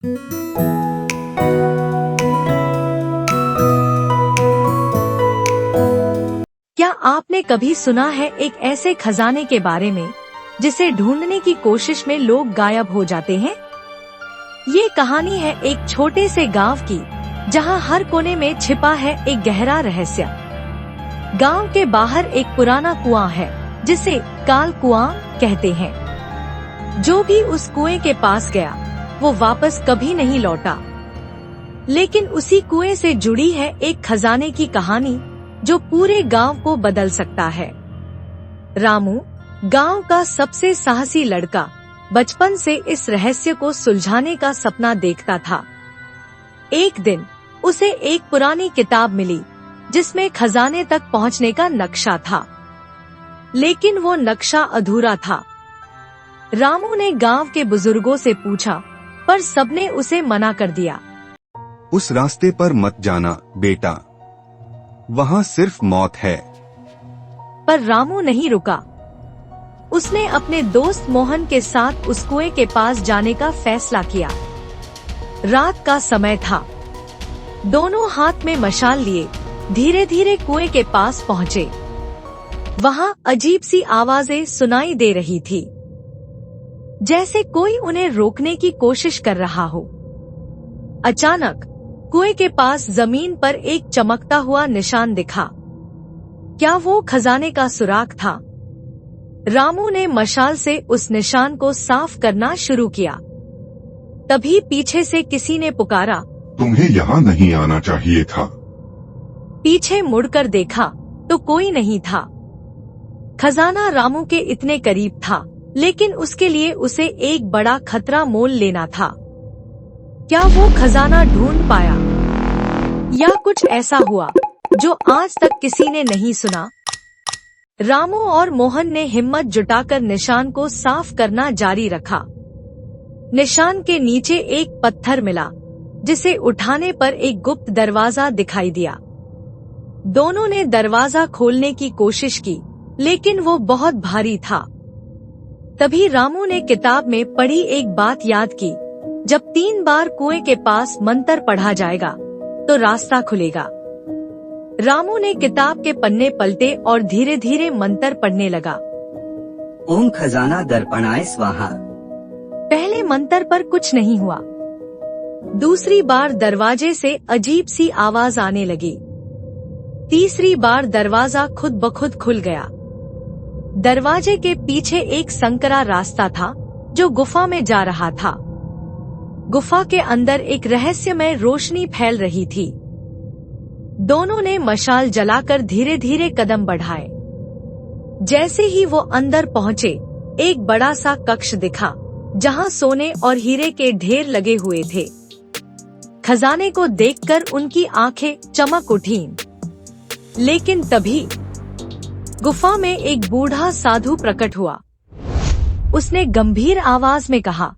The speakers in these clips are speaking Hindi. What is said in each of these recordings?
क्या आपने कभी सुना है एक ऐसे खजाने के बारे में जिसे ढूंढने की कोशिश में लोग गायब हो जाते हैं? ये कहानी है एक छोटे से गांव की, जहां हर कोने में छिपा है एक गहरा रहस्य। गांव के बाहर एक पुराना कुआं है जिसे काल कुआं कहते हैं। जो भी उस कुएं के पास गया वो वापस कभी नहीं लौटा। लेकिन उसी कुएं से जुड़ी है एक खजाने की कहानी जो पूरे गांव को बदल सकता है। रामू, गांव का सबसे साहसी लड़का, बचपन से इस रहस्य को सुलझाने का सपना देखता था। एक दिन उसे एक पुरानी किताब मिली जिसमें खजाने तक पहुंचने का नक्शा था, लेकिन वो नक्शा अधूरा था। रामू ने गांव के बुजुर्गों से पूछा, पर सबने उसे मना कर दिया। उस रास्ते पर मत जाना बेटा, वहाँ सिर्फ मौत है। पर रामू नहीं रुका। उसने अपने दोस्त मोहन के साथ उस कुएं के पास जाने का फैसला किया। रात का समय था। दोनों हाथ में मशाल लिए धीरे धीरे कुएं के पास पहुँचे। वहाँ अजीब सी आवाजें सुनाई दे रही थी, जैसे कोई उन्हें रोकने की कोशिश कर रहा हो। अचानक कुएं के पास जमीन पर एक चमकता हुआ निशान दिखा। क्या वो खजाने का सुराग था? रामू ने मशाल से उस निशान को साफ करना शुरू किया। तभी पीछे से किसी ने पुकारा, तुम्हें यहाँ नहीं आना चाहिए था। पीछे मुड़कर देखा तो कोई नहीं था। खजाना रामू के इतने करीब था, लेकिन उसके लिए उसे एक बड़ा खतरा मोल लेना था। क्या वो खजाना ढूंढ पाया, या कुछ ऐसा हुआ जो आज तक किसी ने नहीं सुना? रामू और मोहन ने हिम्मत जुटाकर निशान को साफ करना जारी रखा। निशान के नीचे एक पत्थर मिला, जिसे उठाने पर एक गुप्त दरवाजा दिखाई दिया। दोनों ने दरवाजा खोलने की कोशिश की, लेकिन वो बहुत भारी था। तभी रामू ने किताब में पढ़ी एक बात याद की, जब 3 बार कुएं के पास मंत्र पढ़ा जाएगा तो रास्ता खुलेगा। रामू ने किताब के पन्ने पलटे और धीरे धीरे मंत्र पढ़ने लगा। ओम खजाना दर्पणाय स्वाहा। पहले मंत्र पर कुछ नहीं हुआ। दूसरी बार दरवाजे से अजीब सी आवाज आने लगी। तीसरी बार दरवाजा खुद ब खुद खुल गया। दरवाजे के पीछे एक संकरा रास्ता था जो गुफा में जा रहा था। गुफा के अंदर एक रहस्यमय रोशनी फैल रही थी। दोनों ने मशाल जलाकर धीरे धीरे कदम बढ़ाए। जैसे ही वो अंदर पहुँचे, एक बड़ा सा कक्ष दिखा, जहाँ सोने और हीरे के ढेर लगे हुए थे। खजाने को देखकर उनकी आंखें चमक उठीं। लेकिन तभी गुफा में एक बूढ़ा साधु प्रकट हुआ। उसने गंभीर आवाज में कहा,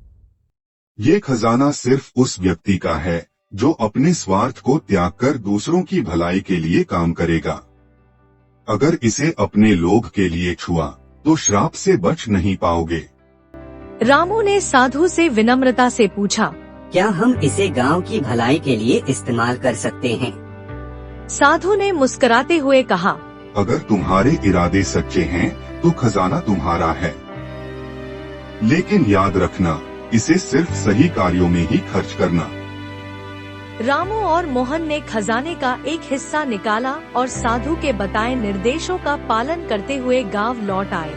ये खजाना सिर्फ उस व्यक्ति का है जो अपने स्वार्थ को त्याग कर दूसरों की भलाई के लिए काम करेगा। अगर इसे अपने लोभ के लिए छुआ तो श्राप से बच नहीं पाओगे। रामू ने साधु से विनम्रता से पूछा, क्या हम इसे गांव की भलाई के लिए इस्तेमाल कर सकते हैं? साधु ने मुस्कुराते हुए कहा, अगर तुम्हारे इरादे सच्चे हैं तो खजाना तुम्हारा है, लेकिन याद रखना, इसे सिर्फ सही कार्यों में ही खर्च करना। रामू और मोहन ने खजाने का एक हिस्सा निकाला और साधु के बताए निर्देशों का पालन करते हुए गांव लौट आए।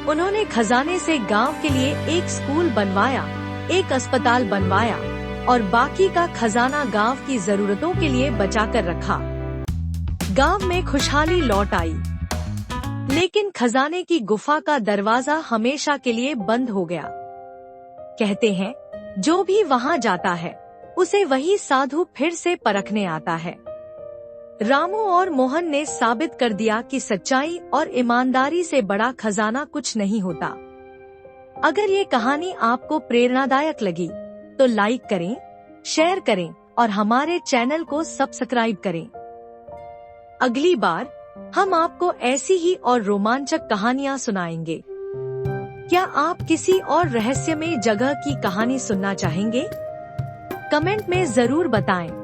उन्होंने खजाने से गांव के लिए एक स्कूल बनवाया, एक अस्पताल बनवाया और बाकी का खजाना गांव की जरूरतों के लिए बचाकर रखा। गांव में खुशहाली लौट आई, लेकिन खजाने की गुफा का दरवाजा हमेशा के लिए बंद हो गया। कहते हैं, जो भी वहां जाता है उसे वही साधु फिर से परखने आता है। रामू और मोहन ने साबित कर दिया कि सच्चाई और ईमानदारी से बड़ा खजाना कुछ नहीं होता। अगर ये कहानी आपको प्रेरणादायक लगी तो लाइक करें, शेयर करें और हमारे चैनल को सब्सक्राइब करें। अगली बार हम आपको ऐसी ही और रोमांचक कहानियाँ सुनाएंगे। क्या आप किसी और रहस्यमय जगह की कहानी सुनना चाहेंगे? कमेंट में जरूर बताएं।